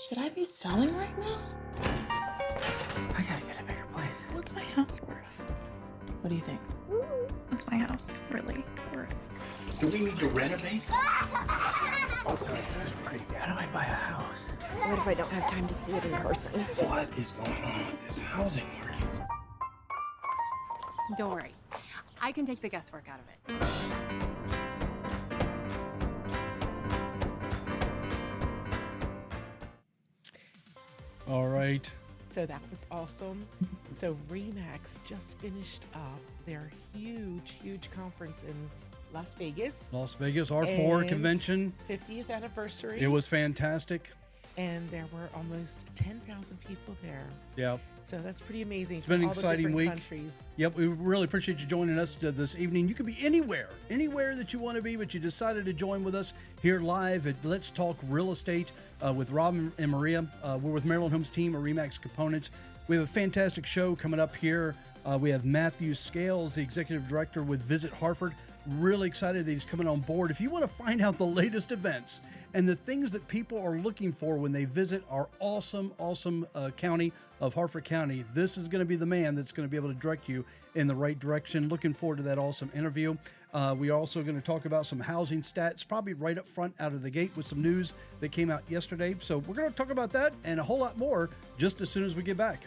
Should I be selling right now? I gotta get a bigger place. What's my house worth? What do you think? What's my house really worth? Do we need to renovate? How do I buy a house? What if I don't have time to see it in person? What is going on with this housing market? Don't worry. I can take the guesswork out of it. All right. So that was awesome. So RE/MAX just finished up their huge conference in Las Vegas. Las Vegas, R4 And convention. 50th anniversary. It was fantastic. And there were almost 10,000 people there. Yeah. So that's pretty amazing. It's been an all the exciting different week. Countries. Yep, we really appreciate you joining us this evening. You could be anywhere that you want to be, but you decided to join with us here live at Let's Talk Real Estate with Rob and Maria. We're with Maryland Homes team of RE/MAX Components. We have a fantastic show coming up here. We have Matthew Scales, the executive director with Visit Harford. Really excited that he's coming on board. If you want to find out the latest events and the things that people are looking for when they visit our awesome county of Harford County, this is going to be the man that's going to be able to direct you in the right direction. Looking forward to that awesome interview. We are also going to talk about some housing stats, probably right up front out of the gate with some news that came out yesterday. So we're going to talk about that and a whole lot more just as soon as we get back.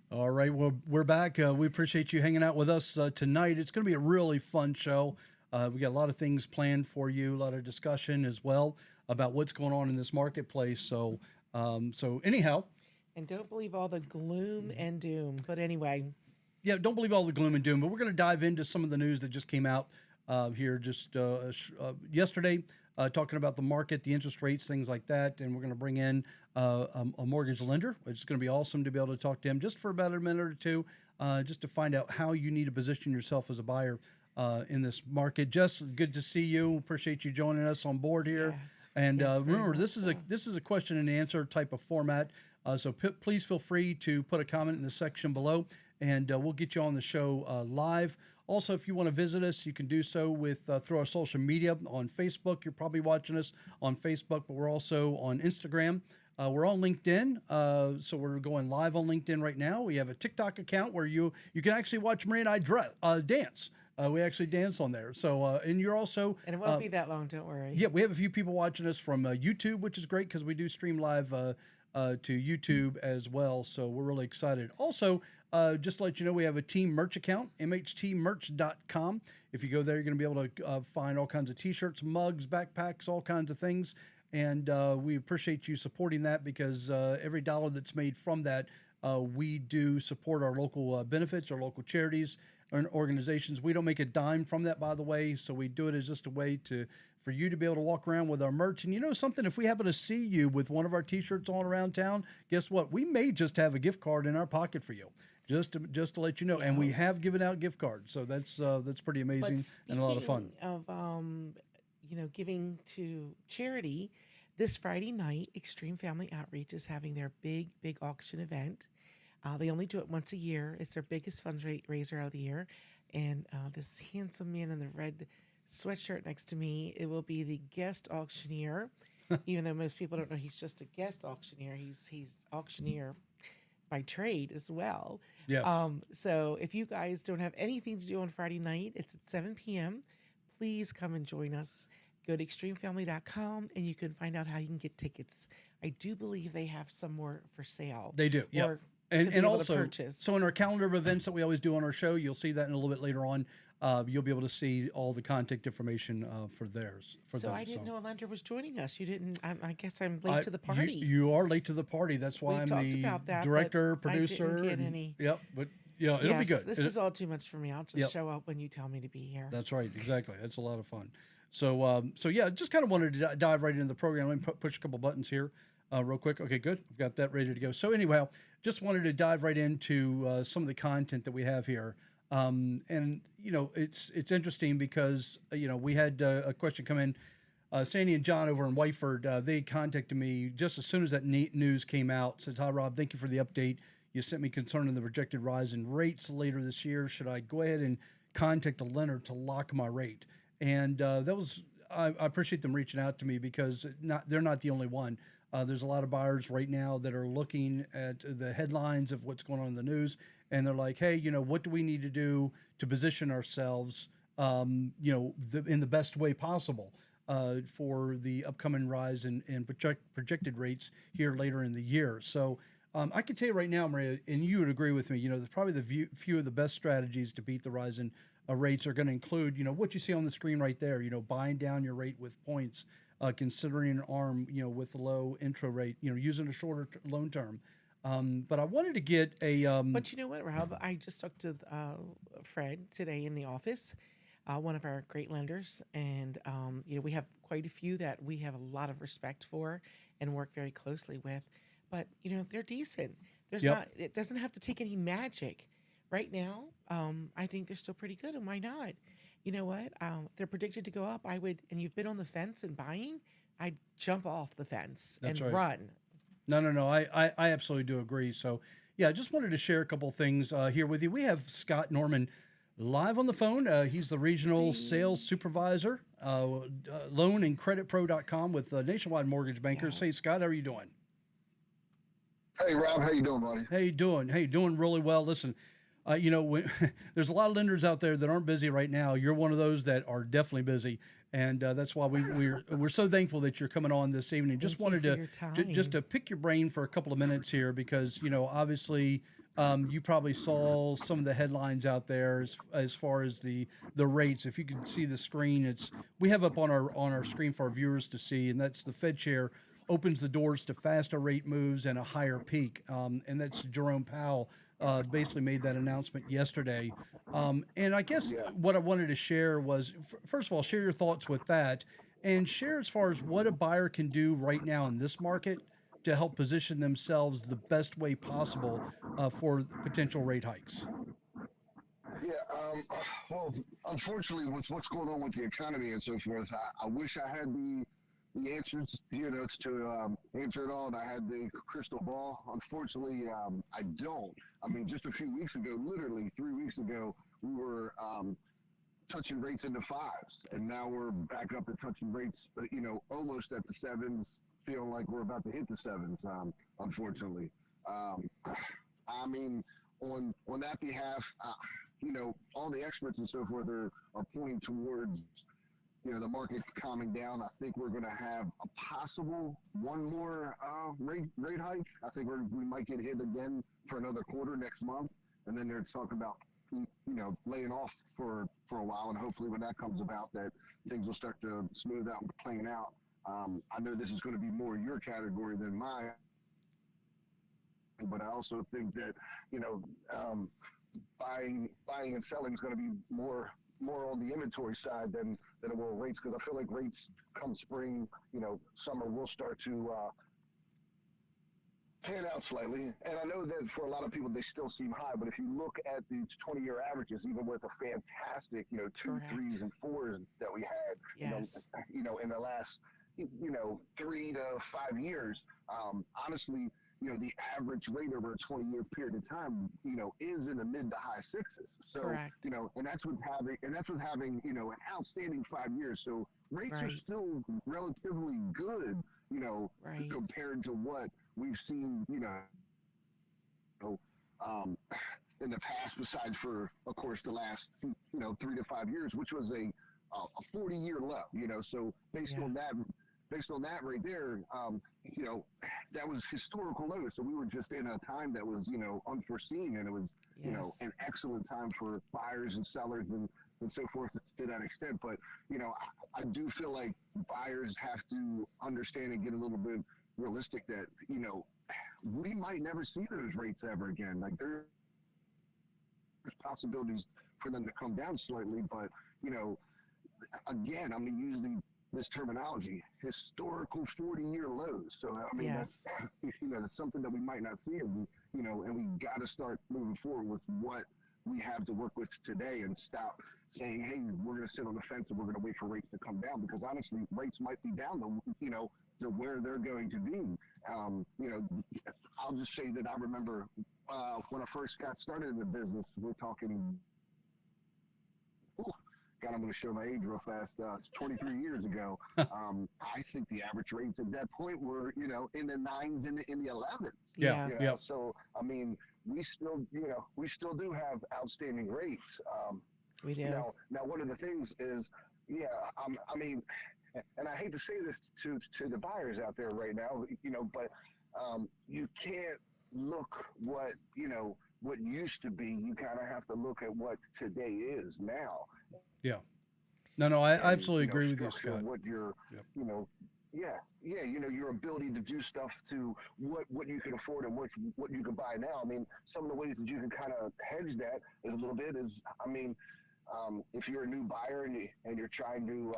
All right, well, we're back. We appreciate you hanging out with us tonight. It's going to be a really fun show. We got a lot of things planned for you, a lot of discussion as well about what's going on in this marketplace. So anyhow. And don't believe all the gloom and doom. But anyway. Yeah, don't believe all the gloom and doom. But we're going to dive into some of the news that just came out here just yesterday, talking about the market, the interest rates, things like that. And we're going to bring in a mortgage lender, which is going to be awesome to be able to talk to him just for about a minute or two, just to find out how you need to position yourself as a buyer in this market. Jess, good to see you. Appreciate you joining us on board here. Yes, and yes, remember, very this is a question and answer type of format. So please feel free to put a comment in the section below, and we'll get you on the show live. Also, if you want to visit us, you can do so with through our social media on Facebook. You're probably watching us on Facebook, but we're also on Instagram. We're on LinkedIn, so we're going live on LinkedIn right now. We have a TikTok account where you can actually watch Maria and I dance. We actually dance on there. So, and you're also... And it won't be that long, don't worry. Yeah, we have a few people watching us from YouTube, which is great because we do stream live to YouTube as well. So we're really excited. Also, just to let you know, we have a team merch account, mhtmerch.com. If you go there, you're going to be able to find all kinds of T-shirts, mugs, backpacks, all kinds of things. And we appreciate you supporting that because every dollar that's made from that, we do support our local benefits, our local charities and organizations. We don't make a dime from that, by the way. So we do it as just a way for you to be able to walk around with our merch. And you know something, if we happen to see you with one of our T-shirts on around town, guess what? We may just have a gift card in our pocket for you. Just to let you know, and we have given out gift cards, so that's pretty amazing and a lot of fun. Of giving to charity, this Friday night, Extreme Family Outreach is having their big auction event. They only do it once a year. It's their biggest fundraiser of the year, and this handsome man in the red sweatshirt next to me, it will be the guest auctioneer. Even though most people don't know he's just a guest auctioneer, he's auctioneer by trade as well. Yes. So if you guys don't have anything to do on Friday night, it's at 7 p.m. Please come and join us. Go to extremefamily.com and you can find out how you can get tickets. I do believe they have some more for sale. They do, yeah. And also, purchase. So in our calendar of events that we always do on our show, you'll see that in a little bit later on. You'll be able to see all the contact information for theirs. So I didn't know a lender was joining us. You didn't. I guess I'm late to the party. You are late to the party. That's why I'm the director, producer. I didn't get any. Yep, but yeah, it'll be good. This is all too much for me. I'll just show up when you tell me to be here. That's right. Exactly. That's a lot of fun. So yeah, just kind of wanted to dive right into the program. Let me push a couple buttons here. Real quick. Okay, good. I've got that ready to go. So anyhow, just wanted to dive right into some of the content that we have here And it's interesting because we had a question come in. Sandy and John over in Whiteford, they contacted me just as soon as that news came out. Says, "Hi Rob, thank you for the update you sent me concerning the projected rise in rates later this year. Should I go ahead and contact a lender to lock my rate?" And I appreciate them reaching out to me because they're not the only one. There's a lot of buyers right now that are looking at the headlines of what's going on in the news, and they're like, "Hey, what do we need to do to position ourselves, in the best way possible for the upcoming rise in projected rates here later in the year?" So I can tell you right now, Maria, and you would agree with me. Probably few of the best strategies to beat the rise in rates are going to include, what you see on the screen right there. Buying down your rate with points. Considering an ARM, with a low intro rate, using a shorter loan term. But I wanted to get a. But you know what, Rob? I just talked to Fred today in the office, one of our great lenders, and we have quite a few that we have a lot of respect for and work very closely with. But they're decent. There's Yep. not. It doesn't have to take any magic. Right now, I think they're still pretty good, and why not? You know what? If they're predicted to go up, I would, and you've been on the fence and buying, I'd jump off the fence That's and right. run. No. I absolutely do agree. So, yeah, I just wanted to share a couple of things here with you. We have Scott Norman live on the phone. He's the regional sales supervisor, loanandcreditpro.com with Nationwide Mortgage Bankers. Hey, Scott, how are you doing? Hey, Rob, how you doing, buddy? How you doing? Hey, doing really well. Listen, there's a lot of lenders out there that aren't busy right now. You're one of those that are definitely busy, and that's why we're so thankful that you're coming on this evening. Just Thank you wanted for your just time. to pick your brain for a couple of minutes here because obviously you probably saw some of the headlines out there as far as the rates. If you can see the screen, we have up on our screen for our viewers to see, and that's the Fed chair opens the doors to faster rate moves and a higher peak, and that's Jerome Powell. Basically made that announcement yesterday. And I guess Yeah. what I wanted to share was, first of all, share your thoughts with that and share as far as what a buyer can do right now in this market to help position themselves the best way possible for potential rate hikes. Yeah, well, unfortunately, with what's going on with the economy and so forth, I wish I had the answers, to answer it all, and I had the crystal ball. Unfortunately, I don't. I mean, just a few weeks ago, literally 3 weeks ago, we were touching rates in the fives, and now we're back up to touching rates, almost at the sevens, feeling like we're about to hit the sevens, unfortunately. I mean, on that behalf, all the experts and so forth are pointing towards the market calming down. I think we're going to have a possible one more rate hike. I think we might get hit again for another quarter next month, and then they're talking about laying off for a while, and hopefully when that comes about, that things will start to smooth out and plan out. I know this is going to be more your category than mine, but I also think that buying and selling is going to be more on the inventory side than it will rates, because I feel like rates come spring, summer will start to pan out slightly. And I know that for a lot of people they still seem high, but if you look at the 20-year averages, even with a fantastic two, Correct. threes, and fours that we had, Yes. in the last 3 to 5 years, honestly, the average rate over a 20-year period of time, is in the mid to high sixes. So, Correct. and that's with having, an outstanding 5 years. So rates are Right. still relatively good, Right. compared to what we've seen, in the past, besides for, of course, the last, 3 to 5 years, which was a 40-year low, so based Yeah. on that right there, that was historical lows. So we were just in a time that was, unforeseen, and it was, Yes. an excellent time for buyers and sellers and so forth to that extent. But, I do feel like buyers have to understand and get a little bit realistic that, we might never see those rates ever again. Like there's possibilities for them to come down slightly, but, again, I'm going to use this terminology, historical 40-year lows. So, I mean, Yes. that's something that we might not see, and we got to start moving forward with what we have to work with today and stop saying, hey, we're going to sit on the fence and we're going to wait for rates to come down, because honestly, rates might be down to where they're going to be. I'll just say that I remember when I first got started in the business, we're talking, God, I'm going to show my age real fast. It's 23 years ago. I think the average rates at that point were, in the 9s and in the 11s. Yeah. Yeah. So, I mean, we still do have outstanding rates. We do. Now, one of the things is, I mean, and I hate to say this to the buyers out there right now, but you can't look what used to be. You kind of have to look at what today is now. Yeah. No, I absolutely And, agree with you, structure Scott. what your, Yep. your ability to do stuff to what you can afford and what you can buy now. I mean, some of the ways that you can kind of hedge that is a little bit is, I mean, if you're a new buyer and you're trying to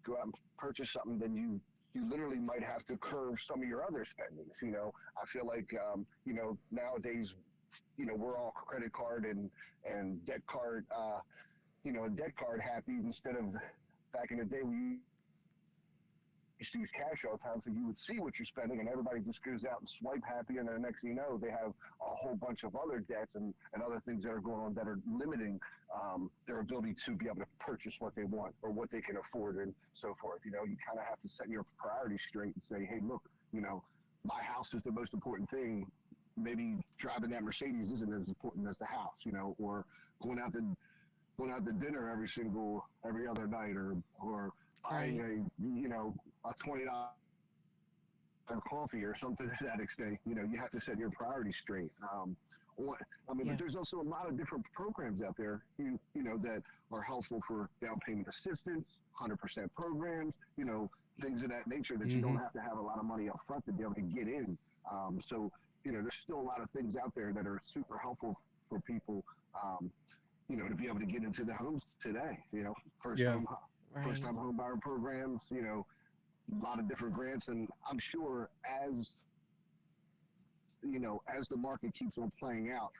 go out and purchase something, then you literally might have to curb some of your other spendings. I feel like, nowadays, we're all credit card and debt card, debt card happies instead of back in the day we used to use cash all the time, so you would see what you're spending, and everybody just goes out and swipe happy, and then the next thing you know, they have a whole bunch of other debts and other things that are going on that are limiting their ability to be able to purchase what they want or what they can afford and so forth. You kind of have to set your priorities straight and say, hey, look, my house is the most important thing. Maybe driving that Mercedes isn't as important as the house, or going out to dinner every other night, or buying a $20 coffee or something to that extent. You have to set your priorities straight. But there's also a lot of different programs out there, that are helpful for down payment assistance, 100% programs, things of that nature that you don't have to have a lot of money up front to be able to get in. So, there's still a lot of things out there that are super helpful for people, to be able to get into the homes today. First time home buyer programs, a lot of different grants, and I'm sure as the market keeps on playing out,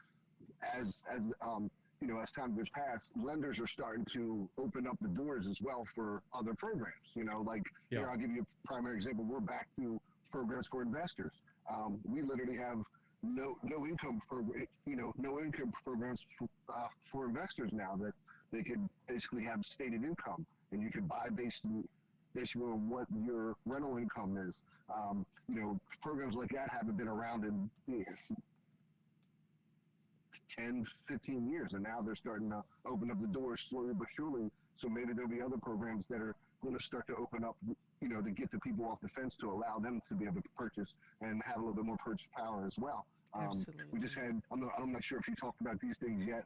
as time goes past, lenders are starting to open up the doors as well for other programs. Here, I'll give you a primary example. We're back to programs for investors. We literally have no income programs for investors now, that they can basically have stated income, and you can buy based on what your rental income is. Programs like that haven't been around in 10, 15 years, and now they're starting to open up the doors slowly but surely. So maybe there'll be other programs that are going to start to open up, to get the people off the fence, to allow them to be able to purchase and have a little bit more purchase power as well. Absolutely. We just had, I'm not sure if you talked about these things yet.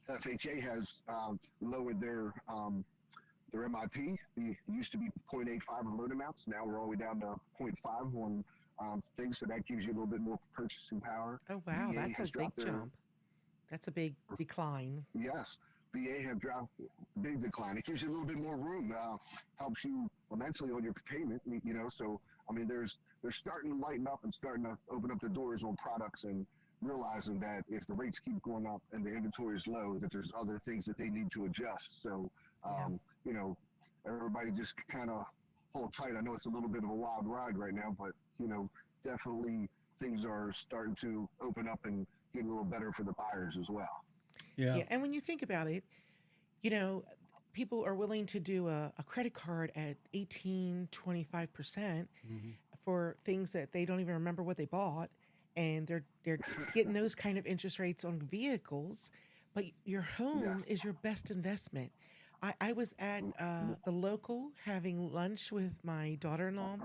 FHA has lowered their MIP. It used to be 0.85 on loan amounts. Now we're all the way down to 0.5 on things, so that gives you a little bit more purchasing power. Oh, wow. VA That's has a big dropped their- jump. That's a big decline. Yes. VA have dropped, big decline. It gives you a little bit more room, helps you immensely on your payment, so, they're starting to lighten up and starting to open up the doors on products, and realizing that if the rates keep going up and the inventory is low, that there's other things that they need to adjust. So, everybody just kind of hold tight. I know it's a little bit of a wild ride right now, but, definitely things are starting to open up and get a little better for the buyers as well. Yeah. And when you think about it, people are willing to do a credit card at 18, 25% for things that they don't even remember what they bought. And they're getting those kind of interest rates on vehicles, but your home is your best investment. I was at the local having lunch with my daughter-in-law,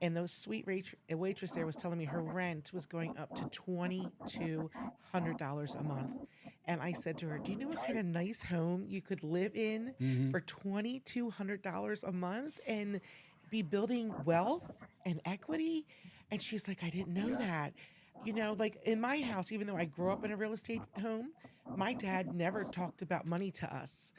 and those sweet waitress there was telling me her rent was going up to $2,200 a month. And I said to her, do you know what kind of nice home you could live in for $2,200 a month and be building wealth and equity? And she's like, I didn't know that. Like in my house, even though I grew up in a real estate home, my dad never talked about money to us.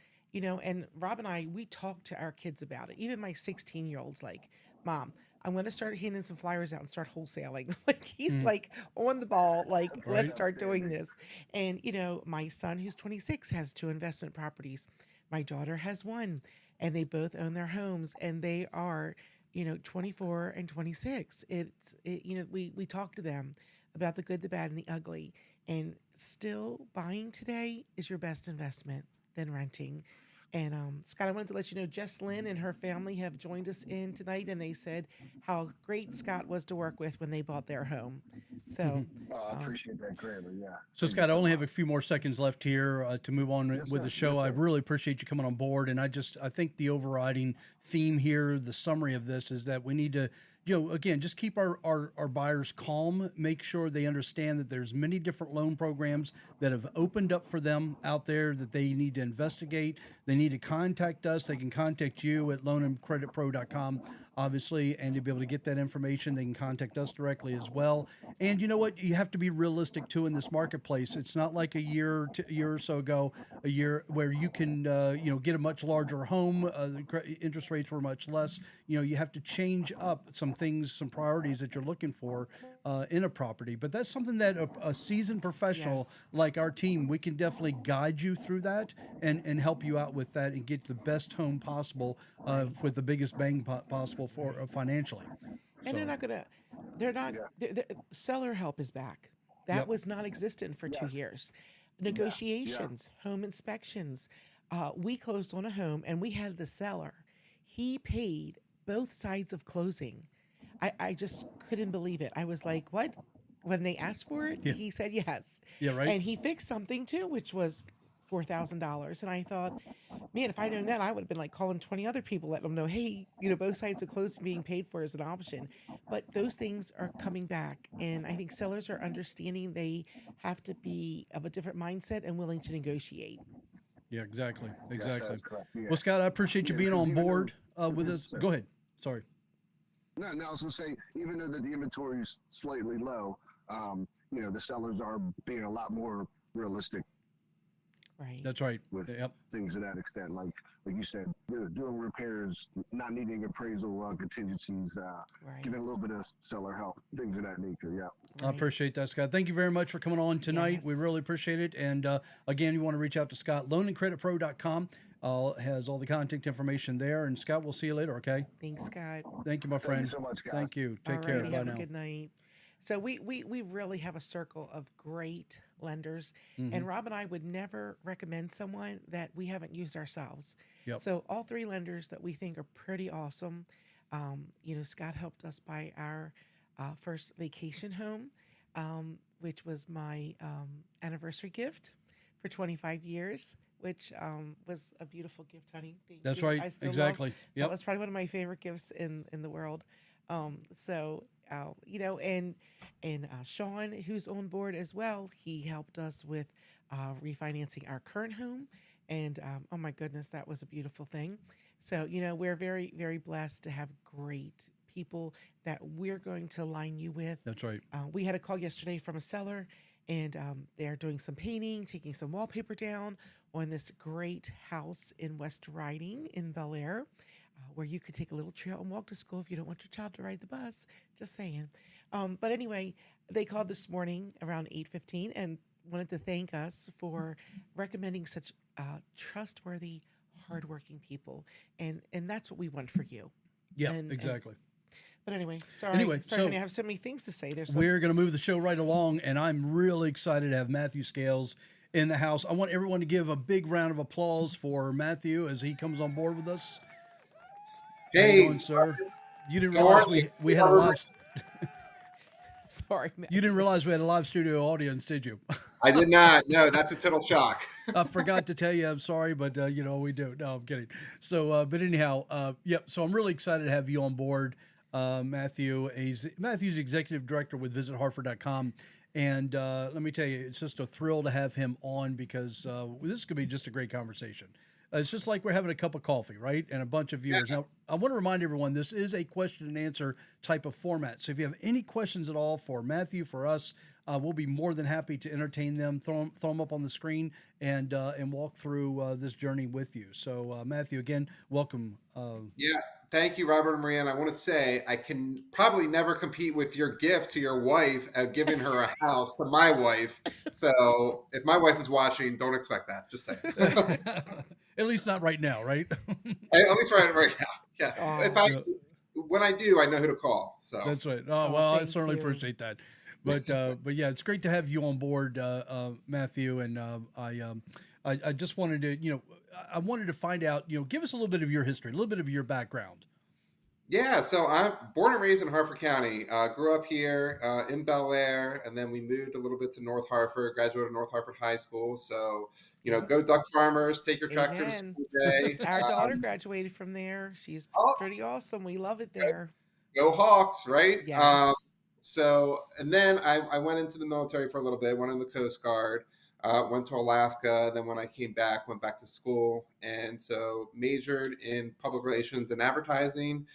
and Rob and I, we talk to our kids about it. Even my 16-year-old's like, Mom, I'm going to start handing some flyers out and start wholesaling. Like he's like on the ball, like let's start doing this. And my son who's 26 has 2 investment properties. My daughter has 1, and they both own their homes, and they are 24 and 26. We talk to them about the good, the bad, and the ugly. And still buying today is your best investment than renting. And Scott, I wanted to let you know, Jess Lynn and her family have joined us in tonight, and they said how great Scott was to work with when they bought their home. So I appreciate that greatly. Yeah. So, Scott, I only have a few more seconds left here to move on with the show. I really appreciate you coming on board. And I think the overriding theme here, the summary of this, is that we need to, again, just keep our buyers calm, make sure they understand that there's many different loan programs that have opened up for them out there that they need to investigate. They need to contact us. They can contact you at loanandcreditpro.com, obviously, and to be able to get that information, they can contact us directly as well. And you know what? You have to be realistic too in this marketplace. It's not like a year or so ago, a year where you can, get a much larger home. The interest rates were much less. You have to change up some things, some priorities that you're looking for in a property. But that's something that a seasoned professional like our team, we can definitely guide you through that and help you out with that and get the best home possible with the biggest bang possible for financially. And seller help is back. That was non-existent for 2 years. Negotiations, home inspections. We closed on a home and we had the seller. He paid both sides of closing. I just couldn't believe it. I was like, what? When they asked for it, he said yes. Yeah, right. And he fixed something too, which was $4,000. And I thought, man, if I'd known that, I would have been like calling 20 other people, letting them know, hey, both sides of closing being paid for is an option. But those things are coming back. And I think sellers are understanding they have to be of a different mindset and willing to negotiate. Yeah, exactly. Yes, that's correct. Yeah. Well, Scott, I appreciate you being on board with us. Go ahead. Sorry. No, I was going to say, even though the inventory is slightly low, the sellers are being a lot more realistic. Right. That's right. With things to that extent, like you said, doing repairs, not needing appraisal contingencies, giving a little bit of seller help, things of that nature. Yeah. I appreciate that, Scott. Thank you very much for coming on tonight. We really appreciate it. And again, you want to reach out to Scott, loanandcreditpro.com. Has all the contact information there. And Scott, we'll see you later. Okay. Thanks, Scott. Thank you, my friend. Thank you so much, guys. Thank you. Take care. Bye Have now. a good night. So we really have a circle of great lenders, and Rob and I would never recommend someone that we haven't used ourselves. Yep. So all 3 lenders that we think are pretty awesome. Scott helped us buy our first vacation home, which was my anniversary gift for 25 years. Which was a beautiful gift, honey. That's right. Exactly. That was probably one of my favorite gifts in the world. And Sean, who's on board as well, he helped us with refinancing our current home. And oh my goodness, that was a beautiful thing. So, we're very, very blessed to have great people that we're going to line you with. That's right. We had a call yesterday from a seller, and they're doing some painting, taking some wallpaper down on this great house in West Riding in Bel Air, where you could take a little trail and walk to school if you don't want your child to ride the bus. Just saying. But anyway, they called this morning around 8:15 and wanted to thank us for recommending such trustworthy, hardworking people. And that's what we want for you. Yeah, exactly. But anyway, sorry, I have so many things to say. We're going to move the show right along, and I'm really excited to have Matthew Scales in the house. I want everyone to give a big round of applause for Matthew as he comes on board with us. Hey, how you doing, sir? You didn't realize we had a live. Sorry, man. You didn't realize we had a live studio audience, did you? I did not. No, that's a total shock. I forgot to tell you. I'm sorry, but we do. No, I'm kidding. So, but anyhow, So I'm really excited to have you on board, Matthew. Matthew's executive director with visitharford.com. And let me tell you, it's just a thrill to have him on because this could be just a great conversation. It's just like we're having a cup of coffee, right? And a bunch of viewers. Now, I want to remind everyone, this is a question and answer type of format. So if you have any questions at all for Matthew, for us, we'll be more than happy to entertain them, throw them up on the screen, and walk through this journey with you. So, Matthew, again, welcome. Yeah, thank you, Robert and Maria. And I want to say I can probably never compete with your gift to your wife, giving her a house to my wife. So if my wife is watching, don't expect that. Just saying. At least not right now, right? At least right now. Yes. Yeah. When I do, I know who to call. So That's right. Oh, well, I thank certainly you. appreciate that. But yeah, it's great to have you on board, Matthew. And I just wanted to, I wanted to find out, give us a little bit of your history, a little bit of your background. yeah, so I'm born and raised in Harford County. Grew up here in Bel Air, and then we moved a little bit to North Harford. Graduated North Harford High School. So go Duck Farmers. Take your tractor to Amen. school day. Our daughter graduated from there. She's Oh. pretty awesome. We love it there. Go Hawks, right? Yes. And then I went into the military for a little bit, went in the Coast Guard, went to Alaska. Then when I came back, went back to school. And so majored in public relations and advertising.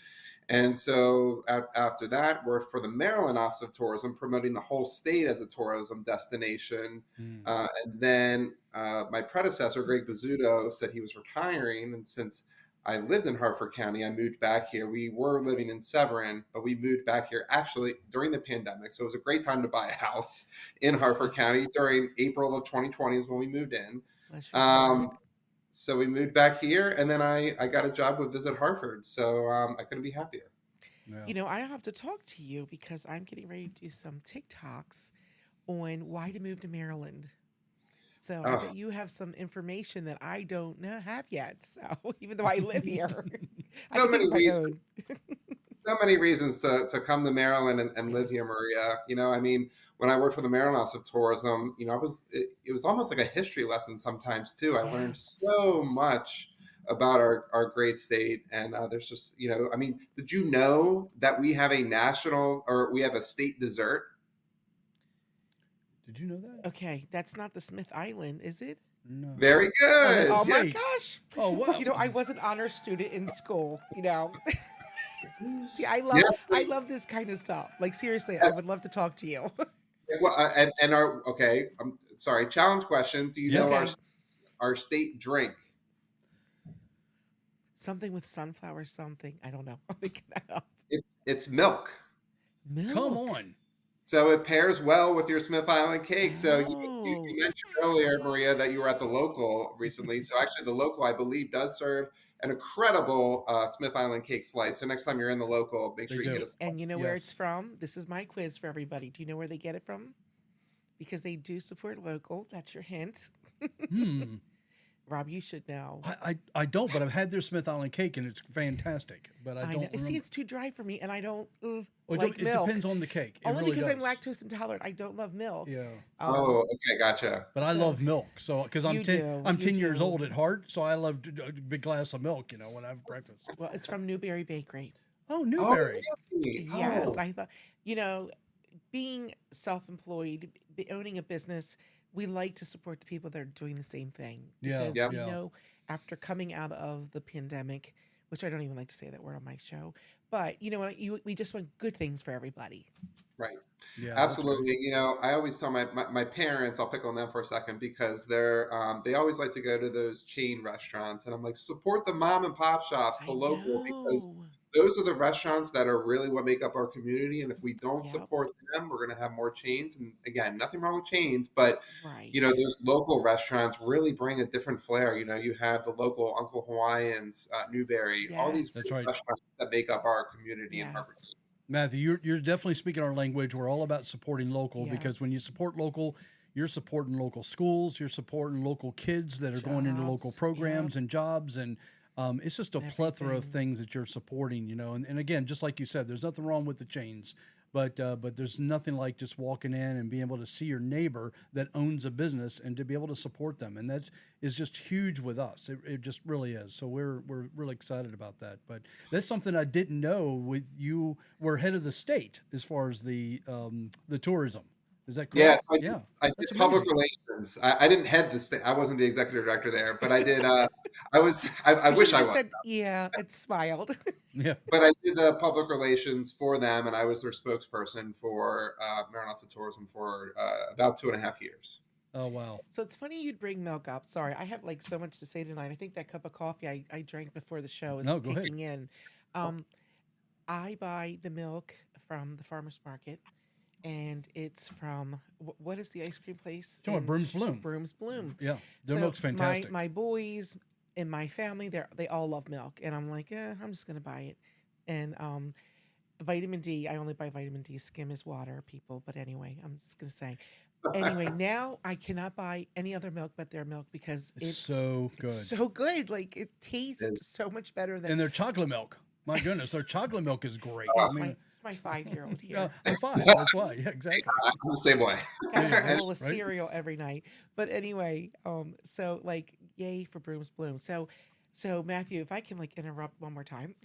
And so after that, worked for the Maryland Office of Tourism, promoting the whole state as a tourism destination. And then my predecessor, Greg Bizzuto, said he was retiring. And since I lived in Harford County, I moved back here. We were living in Severin, but we moved back here actually during the pandemic. So it was a great time to buy a house in Harford County. During April of 2020 is when we moved in. So we moved back here, and then I got a job with Visit Harford. So I couldn't be happier. Yeah. I have to talk to you because I'm getting ready to do some TikToks on why to move to Maryland. So I bet you have some information that I don't have yet. So even though I live here, So many reasons. own. So many reasons to come to Maryland and live here, Maria. I mean, when I worked for the Maryland Office of Tourism, it was almost like a history lesson sometimes too. I learned so much about our great state, and there's just I mean, did you know that we have a state dessert? Did you know that? Okay, that's not the Smith Island, is it? No. Very good. Oh my Yay. gosh! Oh, wow. I was an honor student in school. See, I love this kind of stuff. Like seriously, I would love to talk to you. Well, I'm sorry. Challenge question: do you know our state drink? Something with sunflower something. I don't know. I'll make that up. It's milk. Milk. Come on. So it pairs well with your Smith Island cake. So you Oh. mentioned earlier, Maria, that you were at the local recently. So actually, the local, I believe, does serve an incredible Smith Island cake slice. So next time you're in the local, make They sure you do. get a slice. And you know where Yes. it's from? This is my quiz for everybody. Do you know where they get it from? Because they do support local. That's your hint. Hmm. Rob, you should know. I don't, but I've had their Smith Island cake and it's fantastic. But I I don't know. See, remember. it's too dry for me, and I don't Well, like it milk. depends on the cake. It Only really because I'm does. lactose intolerant. I don't love milk. Yeah. Oh, okay, gotcha. But I So- love milk, so because I'm You 10, do, I'm you 10 years do. old at heart, so I love a big glass of milk, when I have breakfast. Well, it's from Newberry Bakery. Oh, Newberry. really? Yes, Oh. I thought, being self-employed, owning a business, we like to support the people that are doing the same thing. Yeah, Because Yep. we yeah. know after coming out of the pandemic, which I don't even like to say that word on my show, but you know what? We just want good things for everybody. Right. Yeah, that's right. Absolutely. I always tell my parents, I'll pick on them for a second because they always like to go to those chain restaurants. And I'm like, support the mom and pop shops, the I local, because know. those are the restaurants that are really what make up our community. And if we don't Yep. support them, we're going to have more chains. And again, nothing wrong with chains, but Right. those local restaurants really bring a different flair. You have the local Uncle Hawaiians, Newberry, all these Yes. That's great right. restaurants that make up our community in Harvard. Yes. Matthew, you're definitely speaking our language. We're all about supporting local Yeah. because when you support local, you're supporting local schools, you're supporting local kids that are going into local Jobs, programs and jobs, and it's just a plethora of Everything. things that you're supporting. And again, just like you said, there's nothing wrong with the chains, but there's nothing like just walking in and being able to see your neighbor that owns a business and to be able to support them, and that is just huge with us. It just really is. So we're really excited about that. But that's something I didn't know. With you, we're head of the state as far as the tourism. Is that Yeah, correct? I, Yeah, I did that's public amazing. relations. I didn't head this thing. I wasn't the executive director there, but I did. I was. I You should wish have I just was, said, yeah, and smiled. Yeah. but I did the public relations for them, and I was their spokesperson for Maranatha Tourism for about 2.5 years. Oh wow. So it's funny you'd bring milk up. Sorry, I have like so much to say tonight. I think that cup of coffee I drank before the show is No, go ahead. kicking in. Um, I buy the milk from the farmer's market, and it's from what is the ice cream place? Talking about Broom's Bloom. Broom's Bloom. Yeah, their So milk's fantastic. my boys in my family, they all love milk, and I'm like, I'm just gonna buy it. And vitamin D, I only buy vitamin D. Skim is water, people. But anyway, I'm just gonna say. Anyway, now I cannot buy any other milk but their milk because It's so good. it's so good. Like it tastes so much better than And their chocolate milk. My goodness, their chocolate milk is great. yeah, I it's mean, my 5-year-old yeah, here. I'm fine. That's why. Yeah, exactly. I'm the same way. Got Yeah, a bowl of right? cereal every night. But anyway, so like yay for Broom's Bloom. So Matthew, if I can like interrupt one more time.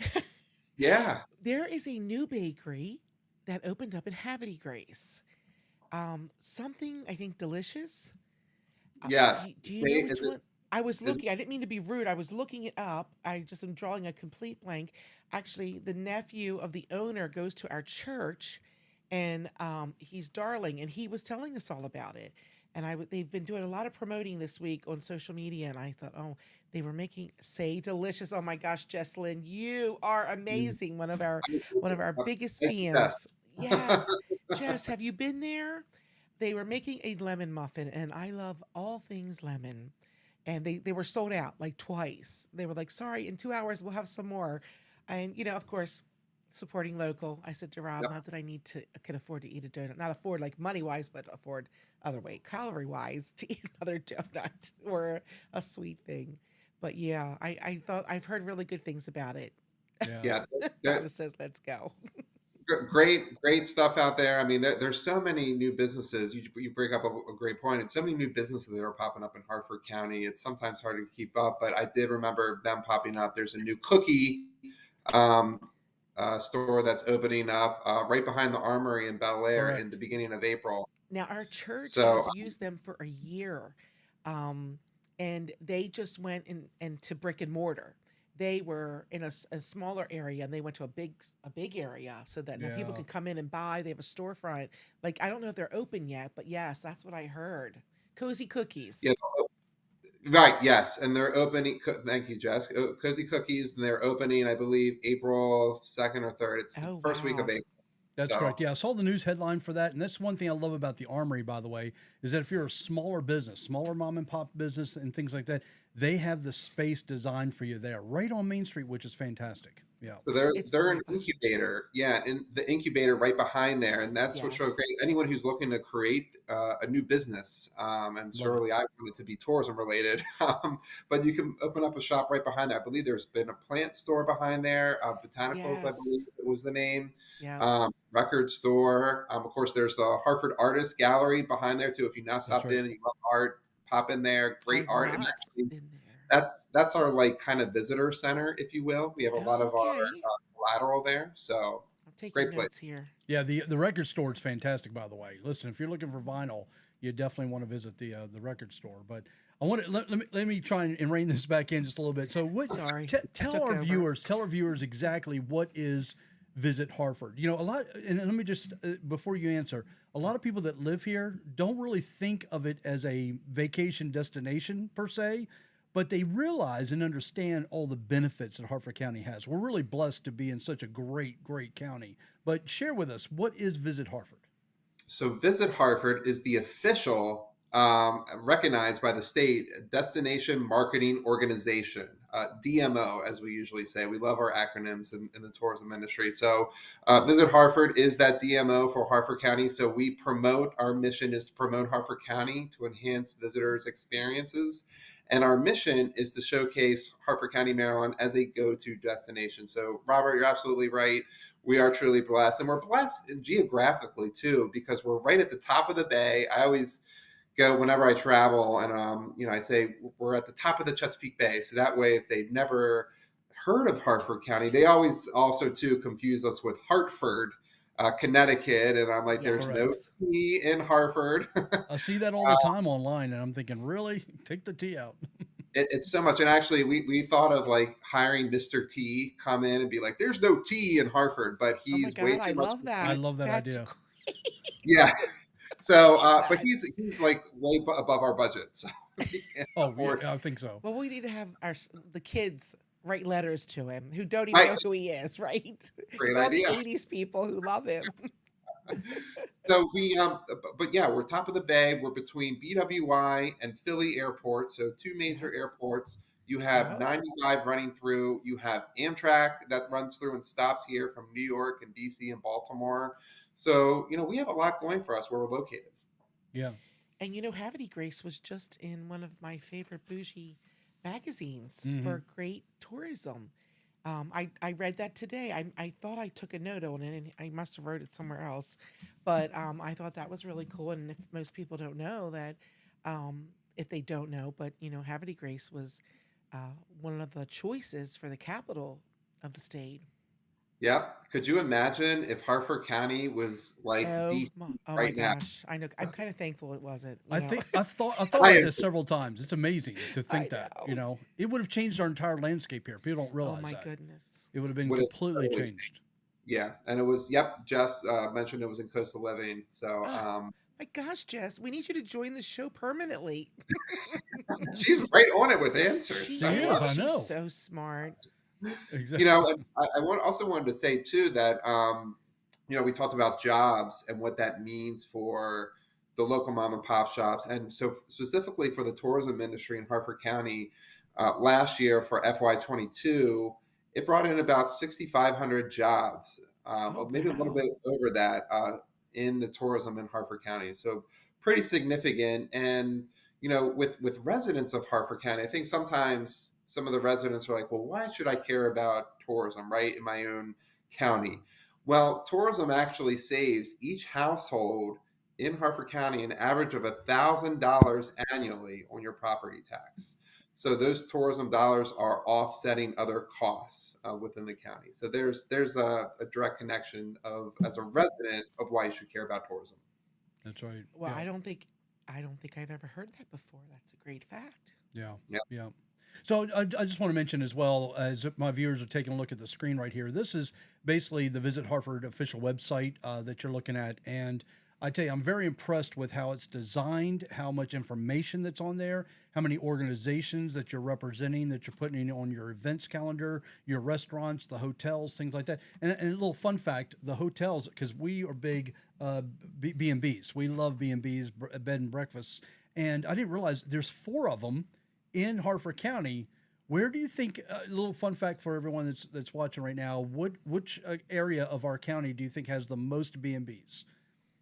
Yeah. There is a new bakery that opened up in Havre, Grace. Something I think delicious. Yes. Do you know which one? I was looking. I didn't mean to be rude. I was looking it up. I just am drawing a complete blank. Actually, the nephew of the owner goes to our church, and he's darling, and he was telling us all about it. And they've been doing a lot of promoting this week on social media, and I thought, oh, they were making say delicious. Oh my gosh, Jesselyn, you are amazing. One of our biggest fans. Yes, Jess, have you been there? They were making a lemon muffin, and I love all things lemon. And they were sold out like twice. They were like, sorry, in 2 hours we'll have some more. And of course, supporting local. I said to Rob, Yep. not that can afford to eat a donut, not afford like money wise, but afford other way, calorie wise, to eat another donut or a sweet thing. But yeah, I thought I've heard really good things about it. Yeah. Yeah. Donna says, let's go. Great stuff out there. I mean, there's so many new businesses. You bring up a great point. And so many new businesses that are popping up in Harford County. It's sometimes hard to keep up, but I did remember them popping up. There's a new cookie um, store that's opening up right behind the Armory in Bel Air in Correct. the beginning of April. Now, our church So has used them for a year, and they just went into brick and mortar. They were in a smaller area, and they went to a big area so that now people Yeah. can come in and buy. They have a storefront. Like I don't know if they're open yet, but yes, that's what I heard. Cozy Cookies. yeah, right, yes, and they're opening. Thank you, Jess. Cozy Cookies, and they're opening, I believe, April 2nd or 3rd. It's the Oh first week of wow. April. That's So correct. Yeah, I saw the news headline for that, and that's one thing I love about the Armory, by the way, is that if you're a smaller business, smaller mom and pop business, and things like that, they have the space designed for you there, right on Main Street, which is fantastic. Yeah. So they're It's they're an right by. incubator, yeah, and the incubator right behind there, and that's what's so Yes. great. Anyone who's looking to create a new business, and Love it. surely I want it to be tourism related, but you can open up a shop right behind there. I believe there's been a plant store behind there, Botanicals, I believe Yes. was the name, Yeah. record store. Of course, there's the Harford Artist Gallery behind there too. If you've not That's stopped right. in and you love art, pop in there. Great I've art, and not actually been there. that's our like kind of visitor center, if you will. We have a lot Oh, of our okay. collateral there, so I'm taking great place. notes here. Yeah, the record store is fantastic, by the way. Listen, if you're looking for vinyl, you definitely want to visit the record store. But I want to let me try and rein this back in just a little bit. So, what? Sorry, I Tell took our over. viewers exactly what is Visit Harford. A lot, and let me just before you answer, a lot of people that live here don't really think of it as a vacation destination per se, but they realize and understand all the benefits that Harford County has. We're really blessed to be in such a great county. But share with us, what is Visit Harford? So Visit Harford is the official, recognized by the state, destination marketing organization, DMO, as we usually say. We love our acronyms in the tourism industry. So Visit Harford is that DMO for Harford County. So our mission is to promote Harford County to enhance visitors' experiences. And our mission is to showcase Harford County, Maryland as a go-to destination. So Robert, you're absolutely right. We are truly blessed, and we're blessed geographically too, because we're right at the top of the bay. I always go whenever I travel, and I say we're at the top of the Chesapeake Bay. So that way, if they've never heard of Harford County, they always also too confuse us with Hartford, Connecticut, and I'm like, there's no Yes. T in Harford. I see that all the time online, and I'm thinking, really, take the T out. It's so much. And actually, we thought of like hiring Mr. T come in and be like, there's no T in Harford, but Oh my he's way God, I too much. love that. I love that That's idea. great. Yeah. So, Love but that. he's like way above our budget. So we can't Oh, afford. yeah, I think so. Well, we need to have the kids write letters to him who don't even Right. know who he is, right? Great It's all the idea. 80s people who love him. So we, but yeah, we're top of the bay. We're between BWI and Philly Airport, so two major airports. You have Oh. 95 running through. You have Amtrak that runs through and stops here from New York and DC and Baltimore. So we have a lot going for us where we're located. Yeah. And Havre Grace was just in one of my favorite bougie magazines Mhm. for great tourism. I read that today. I thought I took a note on it, and I must have wrote it somewhere else. But I thought that was really cool. And if most people don't know that, if they don't know, but Havre Grace was one of the choices for the capital of the state. Yep. Could you imagine if Harford County was like DC Oh my right now? gosh! I know. I'm kind of thankful it wasn't. I think I've thought I about am. this several times. It's amazing to think I that, know. it would have changed our entire landscape here. People don't Oh realize my that. goodness. It would have been Would it completely really? changed. Yeah, and it was. Yep. Jess mentioned it was in coastal living. So Oh my gosh, Jess, we need you to join the show permanently. she's right on it with answers. She That's is, awesome. I is. know. She's so smart. Exactly. And also wanted to say too that we talked about jobs and what that means for the local mom and pop shops, and so specifically for the tourism industry in Harford County. Last year for FY22, it brought in about 6,500 jobs, Oh or maybe a little wow. bit over that in the tourism in Harford County. So pretty significant. And with residents of Harford County, I think sometimes some of the residents are like, well, why should I care about tourism, right, in my own county? Well, tourism actually saves each household in Harford County an average of $1,000 annually on your property tax. So those tourism dollars are offsetting other costs within the county. So there's a direct connection of as a resident of why you should care about tourism. That's right. Well, Yeah. I don't think I've ever heard that before. That's a great fact. Yeah. Yep. Yeah. So I just want to mention as well, as my viewers are taking a look at the screen right here, this is basically the Visit Harford official website that you're looking at. And I tell you, I'm very impressed with how it's designed, how much information that's on there, how many organizations that you're representing, that you're putting in on your events calendar, your restaurants, the hotels, things like that. And a little fun fact, the hotels, because we are big B&Bs. We love B&Bs, bed and breakfasts. And I didn't realize there's 4 of them in Harford County. Where do you think? A little fun fact for everyone that's watching right now. Which area of our county do you think has the most B&Bs?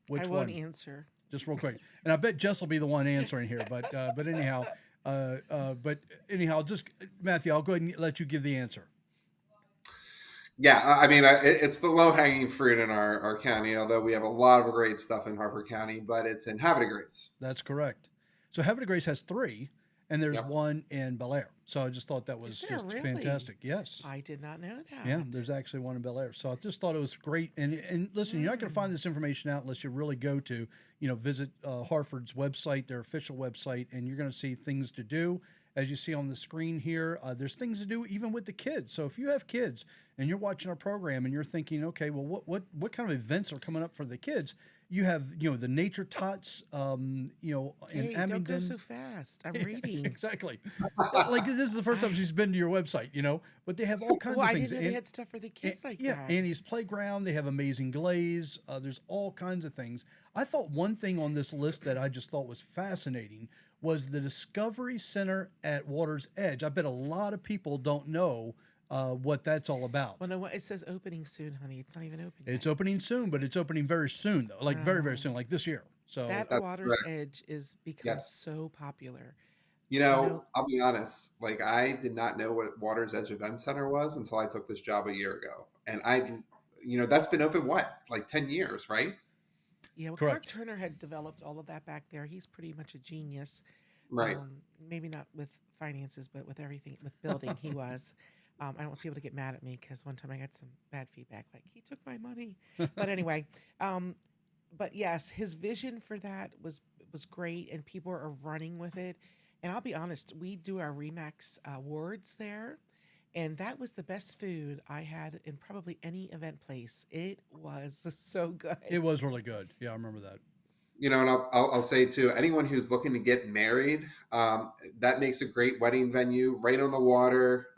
Which I won't one? answer. Just real quick, and I bet Jess will be the one answering here. But anyhow, just Matthew, I'll go ahead and let you give the answer. Yeah, I mean, it's the low hanging fruit in our county. Although we have a lot of great stuff in Harford County, but it's in Havre Grace. That's correct. So Havre Grace has 3, and there's Yep. one in Bel Air. So I just thought that was Is there just really? fantastic. Yes. I did not know that. Yeah, there's actually one in Bel Air. So I just thought it was great. And listen, you're not going to find this information out unless you really go to, visit Harford's website, their official website, and you're going to see things to do. As you see on the screen here, there's things to do even with the kids. So if you have kids and you're watching our program and you're thinking, okay, well, what kind of events are coming up for the kids? You have, the nature tots, in Hey, Abingdon. don't go so fast. I'm reading. Exactly. Like this is the first time she's been to your website, but they have all kinds Well, of I things. didn't know they had stuff for the kids like yeah, that. Annie's Playground. They have amazing glaze. There's all kinds of things. I thought one thing on this list that I just thought was fascinating was the Discovery Center at Water's Edge. I bet a lot of people don't know what that's all about. Well, no, it says opening soon, honey. It's not even open It's yet. opening soon, but it's opening very soon, though. Like very, very soon, like this year. So That That's Water's correct. Edge is become Yes. so popular. I'll be honest. Like, I did not know what Water's Edge Event Center was until I took this job a year ago, and that's been open like 10 years, right? Yeah, well, Clark Correct. Turner had developed all of that back there. He's pretty much a genius. Right. Maybe not with finances, but with everything, with building, he was. I don't want people to get mad at me because one time I got some bad feedback, like he took my money. But anyway, but yes, his vision for that was great, and people are running with it. And I'll be honest, we do our Remax awards there, and that was the best food I had in probably any event place. It was so good. It was really good. Yeah, I remember that. You know, and I'll say too, anyone who's looking to get married, that makes a great wedding venue, right on the water,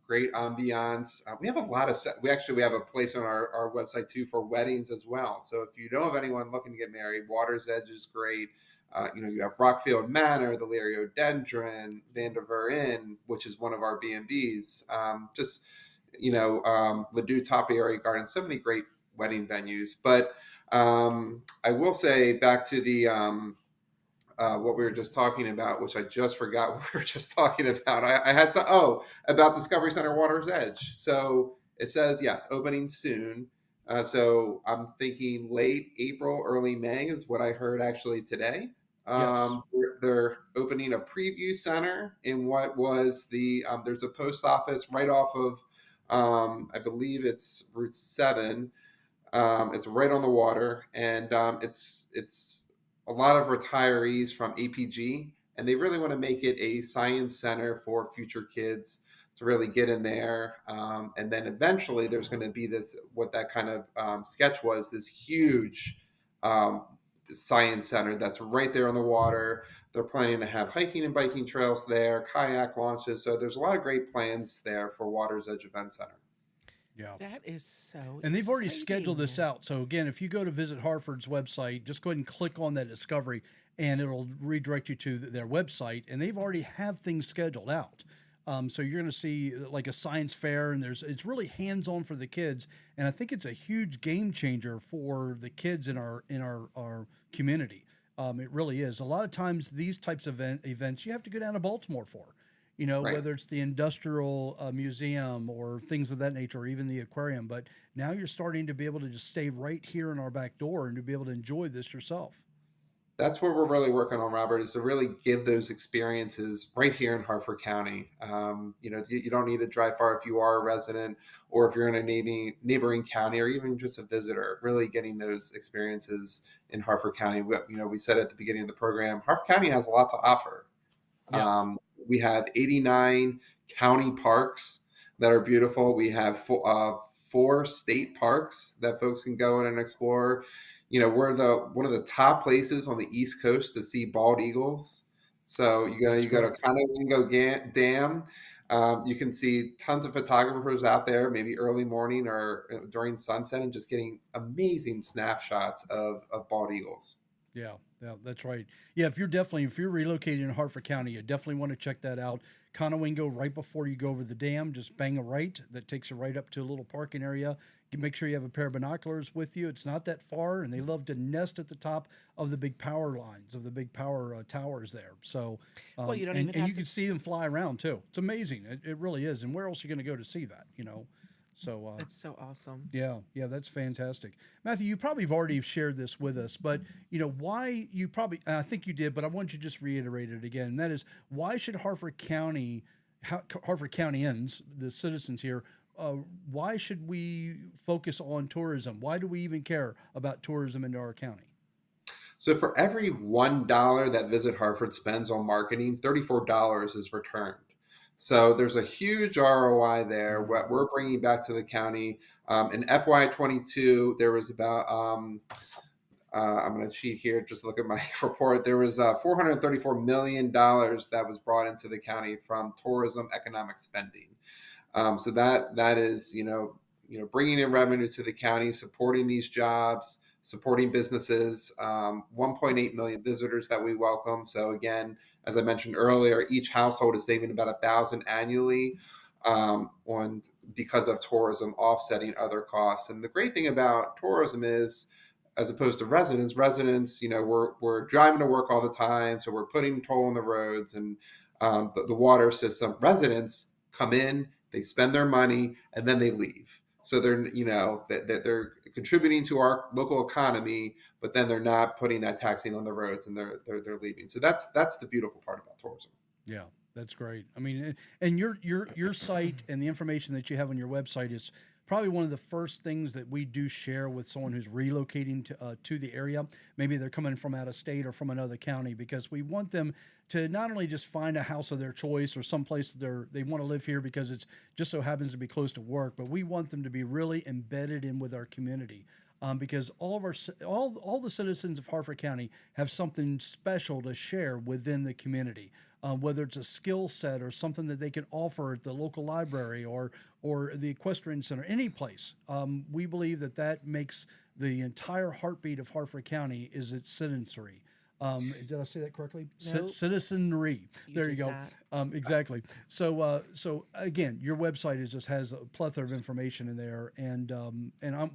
great ambiance. We have a lot of we have a place on our website too for weddings as well. So if you know of anyone looking to get married, Water's Edge is great. You know, you have Rockfield Manor, the Liriodendron, Vanderveer Inn, which is one of our B&Bs. Just, you know, Ladue Topiary Garden, so many great wedding venues. But I will say back to the what we were just talking about, which I just forgot what we were just talking about. I had about Discovery Center Water's Edge. So it says yes, opening soon. So I'm thinking late April, early May is what I heard actually today. Yes. They're opening a preview center in what was there's a post office right off of I believe it's Route 7. It's right on the water, and it's a lot of retirees from APG, and they really want to make it a science center for future kids to really get in there. And then eventually, there's going to be what that kind of sketch was, this huge science center that's right there on the water. They're planning to have hiking and biking trails there, kayak launches. So there's a lot of great plans there for Water's Edge Event Center. Yeah. That is so And they've already scheduled this exciting. out. So again, if you go to visit Harford's website, just go ahead and click on that discovery and it'll redirect you to their website. And they've already have things scheduled out. So you're going to see like a science fair, and it's really hands-on for the kids. And I think it's a huge game changer for the kids in our community. It really is. A lot of times these types of events you have to go down to Baltimore for. You know, Right. whether it's the industrial museum or things of that nature, or even the aquarium. But now you're starting to be able to just stay right here in our back door and to be able to enjoy this yourself. That's what we're really working on, Robert, is to really give those experiences right here in Harford County. You know, you don't need to drive far if you are a resident or if you're in a neighboring county or even just a visitor, really getting those experiences in Harford County. You know, we said at the beginning of the program, Harford County has a lot to offer. Yes. We have 89 county parks that are beautiful. We have 4 state parks that folks can go in and explore. You know, we're one of the top places on the East Coast to see bald eagles. So you go to Conowingo Dam. You can see tons of photographers out there, maybe early morning or during sunset, and just getting amazing snapshots of bald eagles. Yeah, that's right. Yeah, if you're relocating in Harford County, you definitely want to check that out. Conowingo, right before you go over the dam, just bang a right. That takes you right up to a little parking area. Make sure you have a pair of binoculars with you. It's not that far, and they love to nest at the top of the big power lines, of the big power towers there. So, Well, you don't and, even and have you can see them fly around too. It's amazing. It really is. And where else are you going to go to see that? You know, so That's so awesome. yeah, that's fantastic. Matthew, you probably have already shared this with us, but you know why you probably I think you did, but I want you to just reiterate it again. And that is, why should Harford Countyans, the citizens here, why should we focus on tourism? Why do we even care about tourism in our county? So for every $1 that Visit Harford spends on marketing, $34 is returned. So there's a huge ROI there. What we're bringing back to the county in FY22, there was about I'm going to cheat here. Just look at my report. There was $434 million that was brought into the county from tourism economic spending. So that is bringing in revenue to the county, supporting these jobs, supporting businesses. 1.8 million visitors that we welcome. So again, as I mentioned earlier, each household is saving about $1,000 annually because of tourism offsetting other costs. And the great thing about tourism is, as opposed to residents, we're driving to work all the time, so we're putting toll on the roads and the water system. Residents come in, they spend their money, and then they leave. So they're contributing to our local economy, but then they're not putting that taxing on the roads, and they're leaving. So that's the beautiful part about tourism. Yeah, That's great. I mean, and your site and the information that you have on your website is probably one of the first things that we do share with someone who's relocating to the area. Maybe they're coming from out of state or from another county, because we want them to not only just find a house of their choice or someplace they want to live here because it's just so happens to be close to work, but we want them to be really embedded in with our community. Because all the citizens of Harford County have something special to share within the community, whether it's a skill set or something that they can offer at the local library or the equestrian center, any place. We believe that makes the entire heartbeat of Harford County is its citizenry. Did I say that correctly? Nope. Citizenry. There you did go. Exactly. So again, your website just has a plethora of information in there, and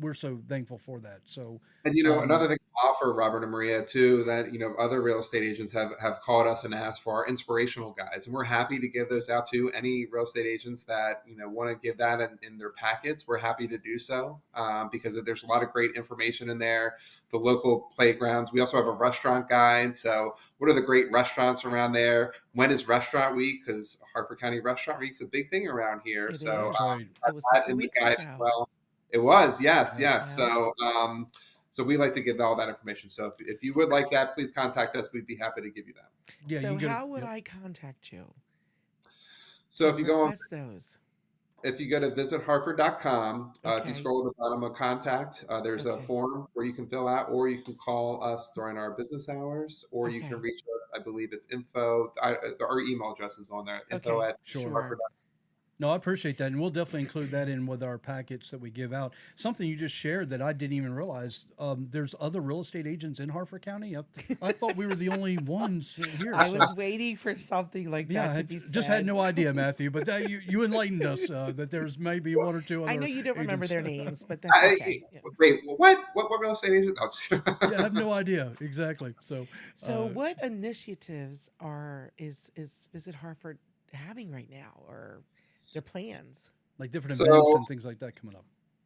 we're so thankful for that. So, And another thing to offer, Robert and Maria, too, that other real estate agents have called us and asked for our inspirational guides, and we're happy to give those out to any real estate agents that want to give that in their packets. We're happy to do so because there's a lot of great information in there. The local playgrounds. We also have a restaurant guide. So, what are the great restaurants around there? When is Restaurant Week? Because Harford County Restaurant Week's a big thing around here. It So, is. right. It was a that few in the weeks guide as ago. well. It was, yes. Yeah. So we like to give all that information. So if you would like that, please contact us. We'd be happy to give you that. Yeah. So you how would yep. I contact you? So if you go on, request those. if you go to visitharford.com, if Okay. you scroll to the bottom of contact, there's a Okay. form where you can fill out, or you can call us during our business hours, or you Okay. can reach us. I believe it's info. Our email address is on there. Info Okay. at Sure. harford. No, I appreciate that, and we'll definitely include that in with our packets that we give out. Something you just shared that I didn't even realize. There's other real estate agents in Harford County. I thought we were the only ones here. I so- was waiting for something like Yeah, that I to be said. just had no idea, Matthew. But that, you enlightened us that there's maybe one or two other. I know you don't remember agents. their names, but that's okay. Yeah. Wait, what real estate agent? Oh. Yeah, I have no idea exactly. So, So, what initiatives is Visit Harford having right now, or their plans? like different So- events and things like that coming up.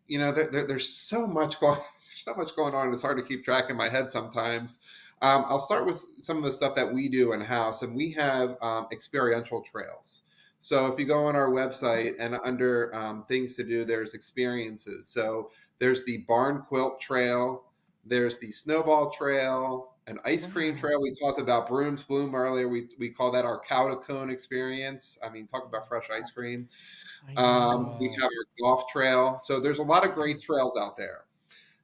There's so much going. There's so much going on. It's hard to keep track in my head sometimes. I'll start with some of the stuff that we do in house, and we have experiential trails. So if you go on our website and under things to do, there's experiences. So there's the barn quilt trail, there's the snowball trail, an ice cream Wow. trail. We talked about Brooms Bloom earlier. We call that our cow to cone experience. I mean, talk about fresh ice cream. I know. We have our golf trail. So there's a lot of great trails out there.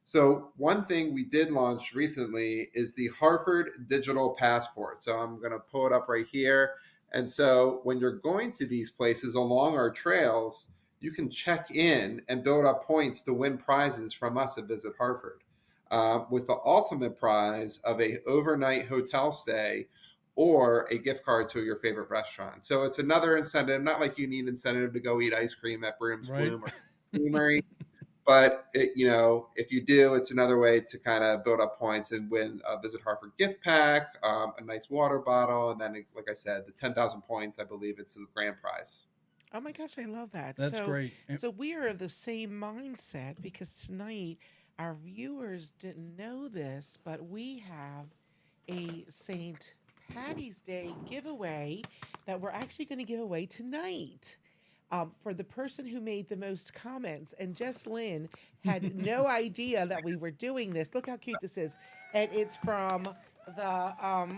So one thing we did launch recently is the Harford Digital Passport. So I'm going to pull it up right here. And so when you're going to these places along our trails, you can check in and build up points to win prizes from us at Visit Harford, with the ultimate prize of a overnight hotel stay or a gift card to your favorite restaurant. So it's another incentive, not like you need incentive to go eat ice cream at Brooms Right. Bloom or Creamery, but if you do, it's another way to kind of build up points and win a Visit Harford gift pack, a nice water bottle, and then, like I said, the 10,000 points, I believe it's the grand prize. Oh my gosh, I love that. That's great. And- So we are of the same mindset, because tonight our viewers didn't know this, but we have a St. Patty's Day giveaway that we're actually going to give away tonight. For the person who made the most comments, and Jess Lynn had no idea that we were doing this. Look how cute this is, and it's from the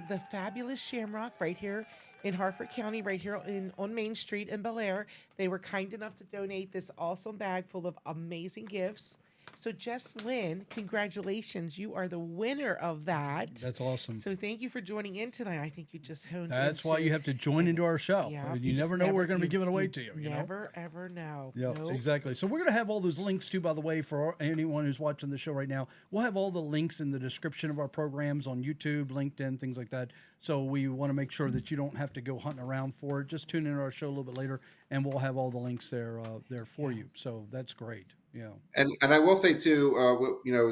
the fabulous Shamrock right here in Harford County, right here on Main Street in Bel Air. They were kind enough to donate this awesome bag full of amazing gifts. So Jess Lynn, congratulations! You are the winner of that. That's awesome. So thank you for joining in tonight. I think you just honed. That's why into- you have to join into our show. Yeah, You just never know what we're going to be you- giving away to you. You know? Never ever know. Yeah, Nope. exactly. So we're going to have all those links too, by the way, for anyone who's watching the show right now. We'll have all the links in the description of our programs on YouTube, LinkedIn, things like that. So we want to make sure that you don't have to go hunting around for it. Just tune in to our show a little bit later, and we'll have all the links there for you. So that's great. Yeah. And I will say too,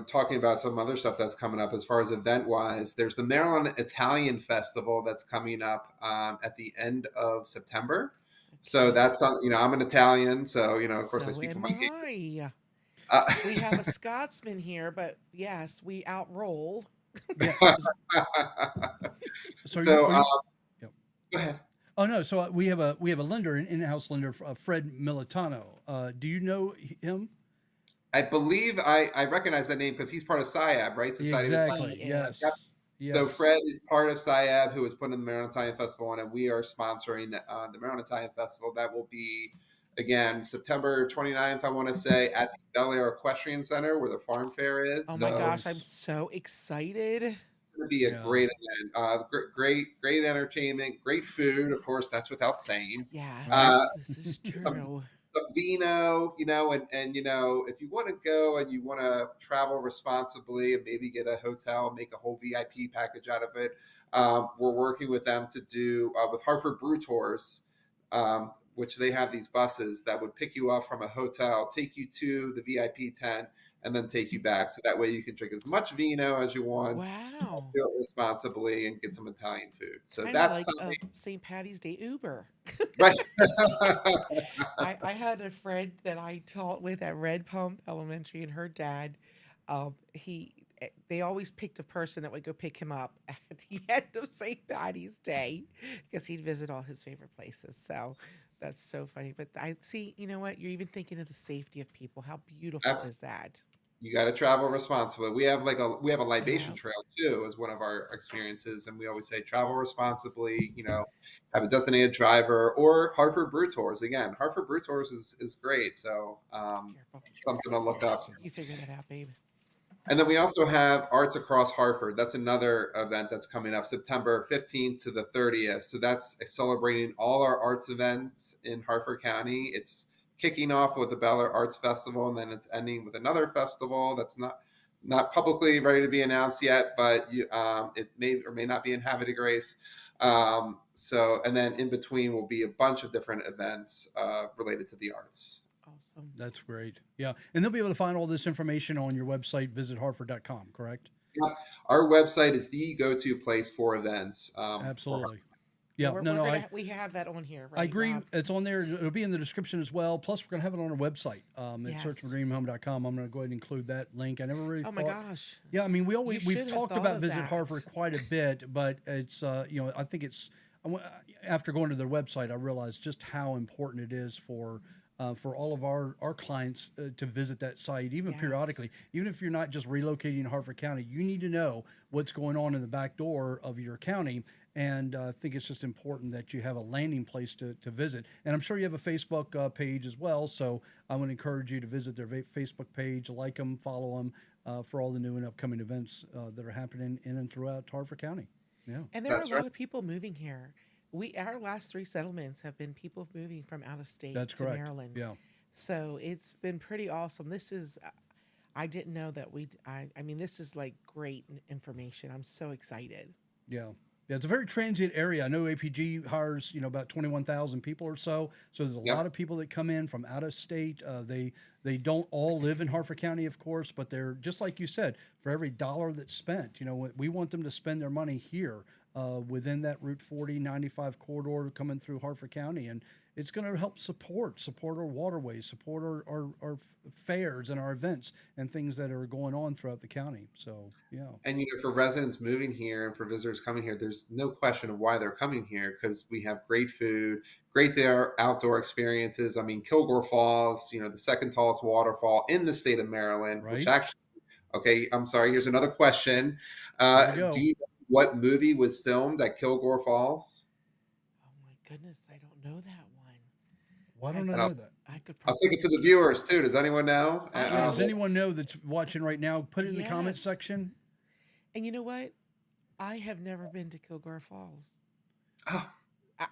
talking about some other stuff that's coming up as far as event wise, there's the Maryland Italian Festival that's coming up at the end of September. So that's I'm an Italian, so of course I So speak am my we have a Scotsman here, but yes, we outroll. Yeah. So, So, yep. go ahead. Oh no, so we have a lender, an in-house lender, Fred Militano. Do you know him? I believe I recognize that name because he's part of SIAB, right? Society of Italian. Exactly. He Yes. is. Yes. So Fred is part of SIAB, who was putting the Maryland Italian Festival on, and we are sponsoring the Maryland Italian Festival. That will be, again, September 29th, I want to say, at the Bel Air Equestrian Center where the farm fair is. Oh So my gosh, I'm so excited. it's going to be a Yeah. great event. Great entertainment, great food. Of course, that's without saying. Yes, Uh, this is true. Some vino, and if you want to go and you want to travel responsibly and maybe get a hotel, make a whole VIP package out of it, we're working with them to do with Harford Brew Tours, which they have these buses that would pick you up from a hotel, take you to the VIP tent, and then take you back. So that way you can drink as much vino as you want, Wow. do it responsibly, and get some Italian food. So Kind of that's like coming. St. Patty's Day Uber. Right. I had a friend that I taught with at Red Pump Elementary, and her dad, they always picked a person that would go pick him up at the end of St. Patty's Day because he'd visit all his favorite places. So that's so funny. But I see, you know what? You're even thinking of the safety of people. How beautiful is that? You got to travel responsibly. We have a libation Yeah. trail too as one of our experiences, and we always say travel responsibly. Have a designated driver or Harford Brew Tours. Again, Harford Brew Tours is great. So Careful. something to look up. You figure that out, babe. And then we also have Arts Across Harford. That's another event that's coming up September 15th to the 30th. So that's celebrating all our arts events in Harford County. It's kicking off with the Bel Air Arts Festival, and then it's ending with another festival that's not publicly ready to be announced yet, but it may or may not be in Havre de Grace. And then in between will be a bunch of different events related to the arts. Awesome. That's great. Yeah. And they'll be able to find all this information on your website, visitharford.com, correct? Yeah. Our website is the go-to place for events. Absolutely. Yeah. We have that on here, right? I agree. Rob? It's on there. It'll be in the description as well. Plus, we're going to have it on our website at Yes. searchfordreamhome.com. I'm going to go ahead and include that link. I never really Oh thought. my gosh. Yeah, I mean, we've should have talked thought about of Visit that. Harford quite a bit, but it's I think it's after going to their website, I realized just how important it is for all of our clients to visit that site, even Yes. periodically. Even if you're not just relocating in Harford County, you need to know what's going on in the back door of your county. And I think it's just important that you have a landing place to visit. And I'm sure you have a Facebook page as well. So I would encourage you to visit their Facebook page, like them, follow them for all the new and upcoming events that are happening in and throughout Harford County. Yeah. And there are That's a lot right. of people moving here. Our last 3 settlements have been people moving from out of state That's to correct. Maryland. Yeah. So it's been pretty awesome. This is, I didn't know that I mean, this is like great information. I'm so excited. Yeah. Yeah, it's a very transient area. I know APG hires, about 21,000 people or so. So there's a Yep. lot of people that come in from out of state. They don't all live in Harford County, of course, but they're just like you said. For every dollar that's spent, we want them to spend their money here within that Route 40 95 corridor coming through Harford County, and it's going to help support our waterways, support our fairs and our events and things that are going on throughout the county. So yeah. And for residents moving here and for visitors coming here, there's no question of why they're coming here because we have great food, great outdoor experiences. I mean, Kilgore Falls, the second tallest waterfall in the state of Maryland, which Right. actually, okay, I'm sorry. Here's another question. Here we go. Do you know what movie was filmed at Kilgore Falls? Oh my goodness, I don't know that one. Why don't I I'll- know that? I could I'll probably take it to the viewers too. Does anyone know? Does anyone know that's watching right now? Put it in the comment Yes. section. And you know what? I have never been to Kilgore Falls. Ah.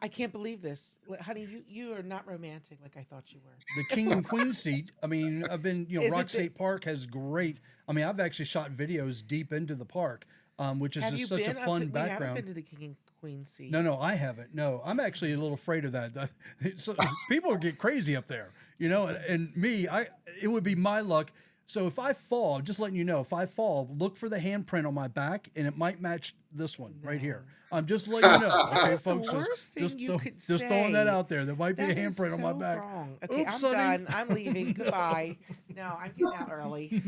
I can't believe this. Honey, you are not romantic like I thought you were. The king and queen seat. I mean, I've been, Is Rock it the- State Park has great. I mean, I've actually shot videos deep into the park, which is Have you just such a been up fun to, we haven't background. been to the King and Queen seat. No, I haven't. No, I'm actually a little afraid of that. So people get crazy up there, and me, it would be my luck. So if I fall, just letting you know, if I fall, look for the handprint on my back, and it might match this one right here. I'm just letting you know, okay, That's the folks. worst thing you could just throwing that say. out there. There might be a That is handprint on my so back. wrong. Okay, Oops, I'm honey. done. I'm leaving. Goodbye. No, I'm getting out early.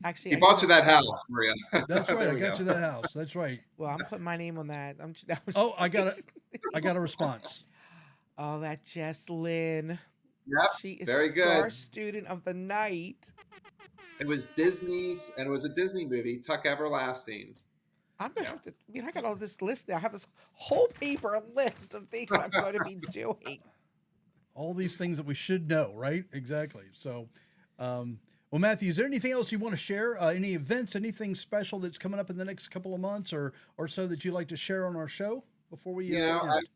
Actually, He I bought you took- that house, Maria. That's right. There I we got go. you that house. That's right. Well, I'm putting my name on that. Oh, I got a response. Oh, that Jess Lynn. Yep, She is very the star good. student of the night. It was Disney's, and it was a Disney movie, Tuck Everlasting. I'm gonna have to. I mean, I got all this list now. I have this whole paper list of things I'm going to be doing. All these things that we should know, right? Exactly. So, well, Matthew, is there anything else you want to share? Any events, anything special that's coming up in the next couple of months or so that you'd like to share on our show before we You know, end?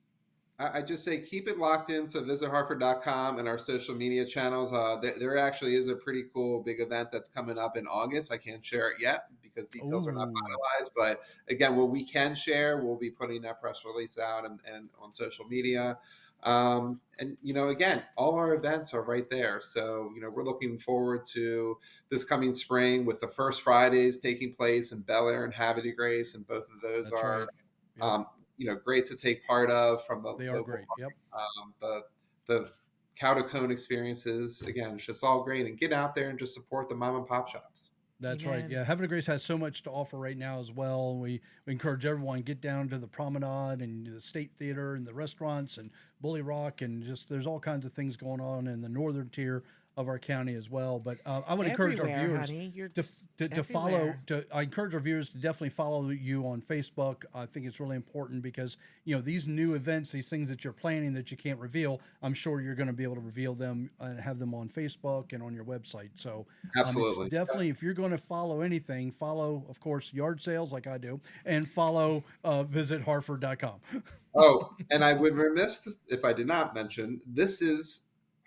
I just say keep it locked into visitharford.com and our social media channels. There actually is a pretty cool big event that's coming up in August. I can't share it yet because details are not Ooh. finalized. But again, what we can share, we'll be putting that press release out and on social media. And, you know, again, all our events are right there. So, you know, we're looking forward to this coming spring with the first Fridays taking place in Bel Air and Havre de Grace. And both of those That's are, right. Yep. you know, great to take part of from the They are great. Yep. the cow to cone experiences. Again, it's just all great, and get out there and just support the mom and pop shops. That's right. Amen. Yeah, Havre de Grace has so much to offer right now as well. We encourage everyone to get down to the promenade and the State Theater and the restaurants and Bully Rock, and just there's all kinds of things going on in the northern tier of our county as well. But I would encourage our Everywhere, viewers honey. You're to just follow. everywhere. I encourage our viewers to definitely follow you on Facebook. I think it's really important because you know these new events, these things that you're planning that you can't reveal. I'm sure you're going to be able to reveal them and have them on Facebook and on your website. So Absolutely. it's definitely if you're going to follow anything, follow of course yard sales like I do, and follow visit Harford.com. Oh, and I would remiss if I did not mention this is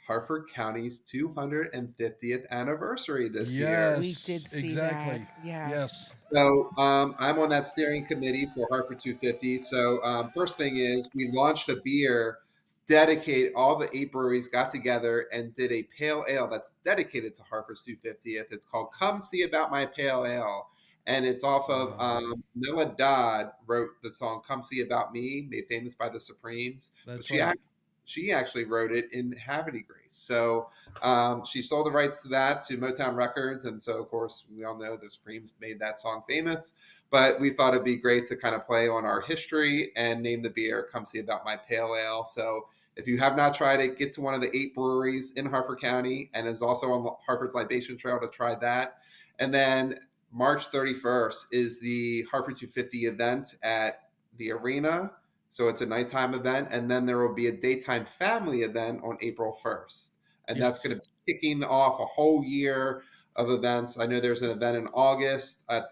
Harford County's 250th anniversary this year. We did see exactly. that. Yes. Yes. So I'm on that steering committee for Harford 250. So first thing is we launched a beer dedicated. All the 8 breweries got together and did a pale ale that's dedicated to Harford's 250th. It's called "Come See About My Pale Ale," and it's off of Noah Dodd wrote the song "Come See About Me," made famous by the Supremes. That's But right. she actually wrote it in Havre de Grace. So she sold the rights to that to Motown Records. And so, of course, we all know the Supremes made that song famous. But we thought it'd be great to kind of play on our history and name the beer "Come See About My Pale Ale." So if you have not tried it, get to one of the 8 breweries in Harford County and is also on Harford's Libation Trail to try that. And then March 31st is the Harford 250 event at the arena. So it's a nighttime event, and then there will be a daytime family event on April 1st. And that's going to be kicking off a whole year of events. I know there's an event in August at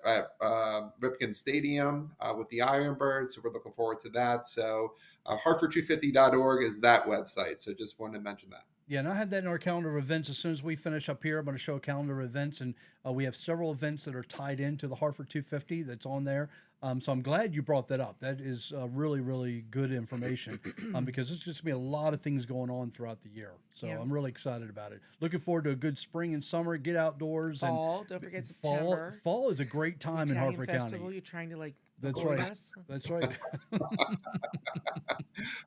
Ripken Stadium with the Ironbirds, so we're looking forward to that. So Harford250.org is that website. So just wanted to mention that. Yeah, and I have that in our calendar of events. As soon as we finish up here, I'm going to show a calendar of events, and we have several events that are tied into the Harford 250 that's on there. So I'm glad you brought that up. That is really, really good information because there's just going to be a lot of things going on throughout the year. So Yeah. I'm really excited about it. Looking forward to a good spring and summer. Get outdoors. Fall. And Don't forget September. Fall is a great time in Italian Harford Festival. County. You're trying to like That's avoid right. us? That's right.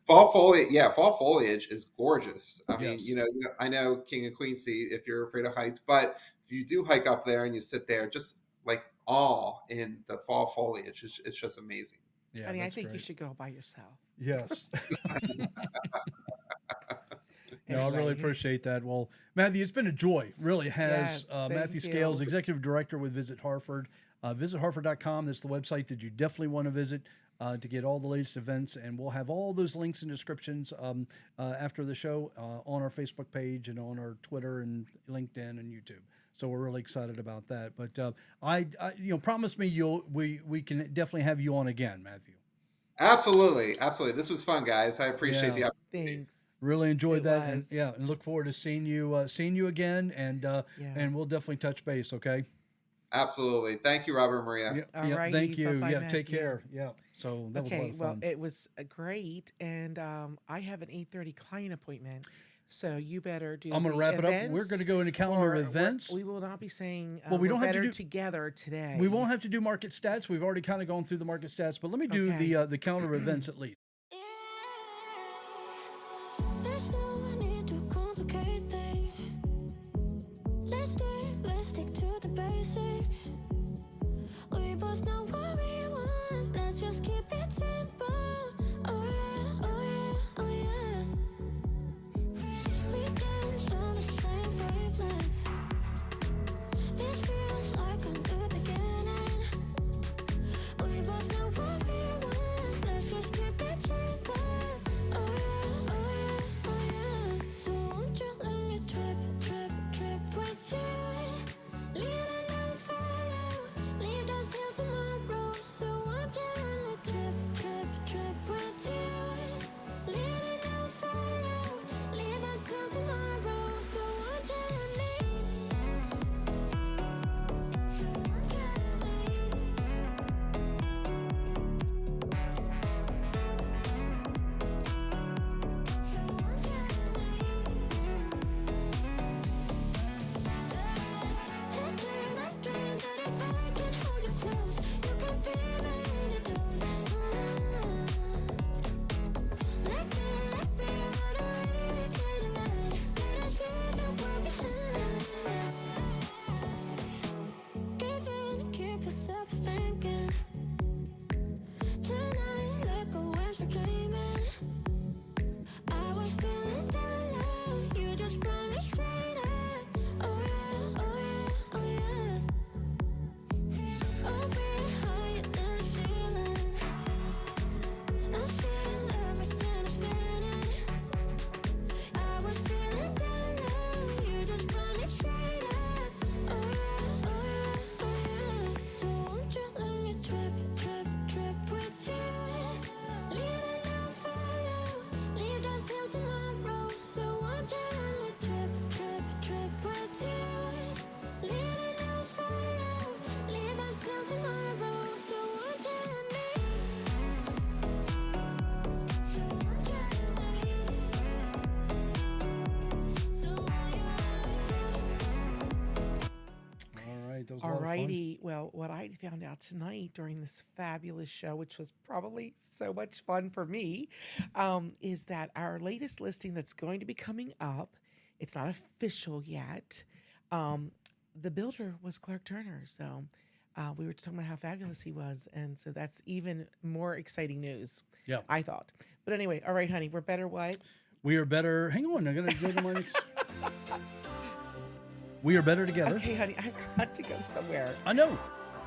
Fall foliage is gorgeous. I mean, Yes. you know, I know King and Queen Seat if you're afraid of heights, but if you do hike up there and you sit there, just like awe in the fall foliage, it's just amazing. Yeah, Honey, I that's think you great. should go by yourself. Yes. No, I really Anyway. appreciate that. Well, Matthew, it's been a joy. Really has. Yes, thank Matthew you. Scales, Executive Director with Visit Harford. Visit Harford.com. That's the website that you definitely want to visit to get all the latest events. And we'll have all those links and descriptions after the show on our Facebook page and on our Twitter and LinkedIn and YouTube. So we're really excited about that. But I promise me we can definitely have you on again, Matthew. Absolutely. This was fun, guys. I appreciate the opportunity. Thanks. Really enjoyed It that, was. and look forward to seeing you again, and we'll definitely touch base. Okay. Absolutely. Thank you, Robert and Maria. All Yeah, righty. thank you. Bye-bye, Yeah, take Matthew. care. Yeah. So that was a lot Okay, of well, fun. it was great, and I have an 8:30 client appointment, so you better do. I'm going to the wrap it up. events, We're going to go into calendar or events. We will not be saying. Well, we we're don't have to better do- together today. We won't have to do market stats. We've already kind of gone through the market stats, but let me do Okay. the calendar events at least. There's no need to complicate things. Let's stick to the basics. We both know what we want. Let's just keep it simple. Oh yeah, oh yeah, oh yeah. We dance on the same wavelength. This feels like a new beginning. We both know what we want. Let's just keep it simple. Oh yeah, oh yeah, oh yeah. So won't you let me trip, trip, trip with you? Leading on fire, leave us till tomorrow. So won't you let me trip, trip, trip with you? Leading on fire, leave us till tomorrow. So won't you let me? So won't you let me? So won't you let me? I dream that if I can hold you close, you can be my antidote. Let me run away with you tonight. Let us leave the world behind. Give in, keep yourself thinking. Tonight, let go and start dreaming. I was feeling down low, you just brought me straight up. Oh yeah, oh yeah, oh yeah. Oh baby, higher than the ceiling. I feel everything is spinning. I was feeling down low, you just brought me straight up. Oh yeah, oh yeah, oh yeah. So won't you let me trip, trip, trip with you? Leading on fire, leave us till tomorrow. So won't you let me trip, trip, trip with you? Leading on fire, leave us till tomorrow. So won't you let me? So won't you let me? So won't you let me? All right, that was a lot of fun. Alrighty. Well, what I found out tonight during this fabulous show, which was probably so much fun for me, is that our latest listing that's going to be coming up, it's not official yet. The builder was Clark Turner. So we were talking about how fabulous he was. And so that's even more exciting news, Yeah. I thought. But anyway, all right, honey, we're better what? We are better. Hang on, I gotta go to my next. We are better together. Okay, honey, I've got to go somewhere. I know.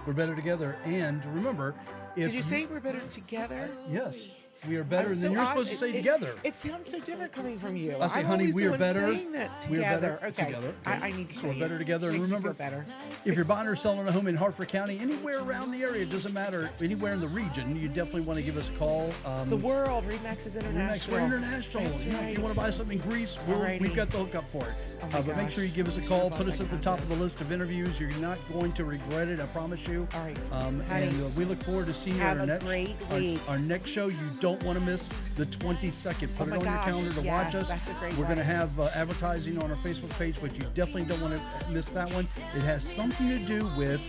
We're better together. And remember, if Did you say we're better together? yes, we are better. I'm And then so you're odd- supposed to say together. It sounds so different coming from you. I say, I'm honey, always we the are one better. saying that We are better together. Okay, together. I need to So say we're better it. together. And Makes me remember, feel better. if you're buying or selling a home in Harford County, anywhere around the area, it doesn't matter, anywhere in the region, you definitely want to give us a call. The world, Remax is international. We're international. That's You know, if you want to buy something in Greece, Alrighty. we've got the hookup for it. Oh my But make sure you gosh. give us a I'm call. so Put glad us I at the got top of the this. list of interviews. You're not going to regret it. I promise you. All right. And Honey, we look forward to seeing you have at our a next, great week. Our next show. You don't want to miss the 22nd. Put Oh it my on gosh, your calendar to yes, watch us. that's a great We're going to one. have advertising on our Facebook page, but you definitely don't want to miss that one. It has something to do with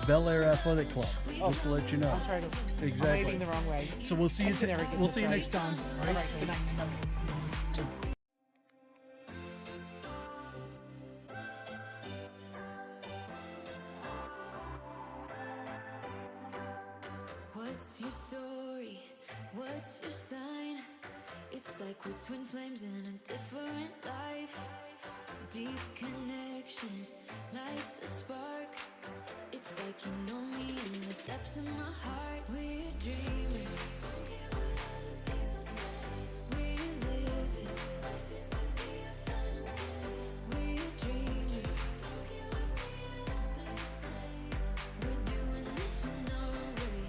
Bel Air Athletic Club. Just to let you know. I'm trying to. Exactly. I'm waving the wrong way. So we'll see you. I can never get We'll this see you right. next time. All right. Good night. What's your story? What's your sign? It's like we're twin flames in a different life. Deep connection lights a spark. It's like you know me in the depths of my heart. We're dreamers. Don't care what other people say. We're living like this could be our final day. We're dreamers. Don't care what the others say. We're doing this in our way.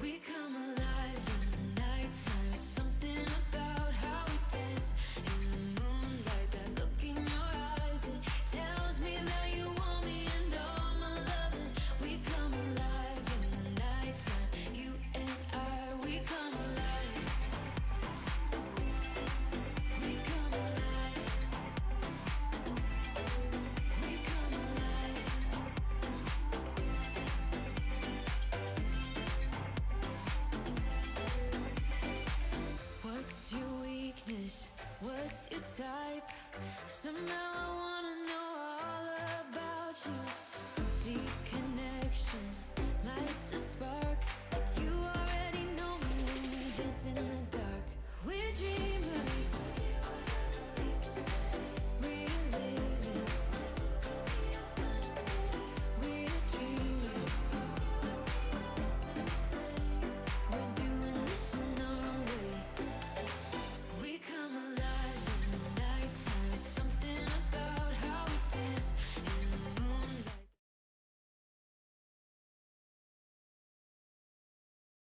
We come alive in the nighttime. Something about how we dance in the moonlight. That look in your eyes, it tells me that you want me and all my loving. We come alive in the nighttime. You and I, we come alive. We come alive. We come alive. What's your weakness? What's your type? Somehow I want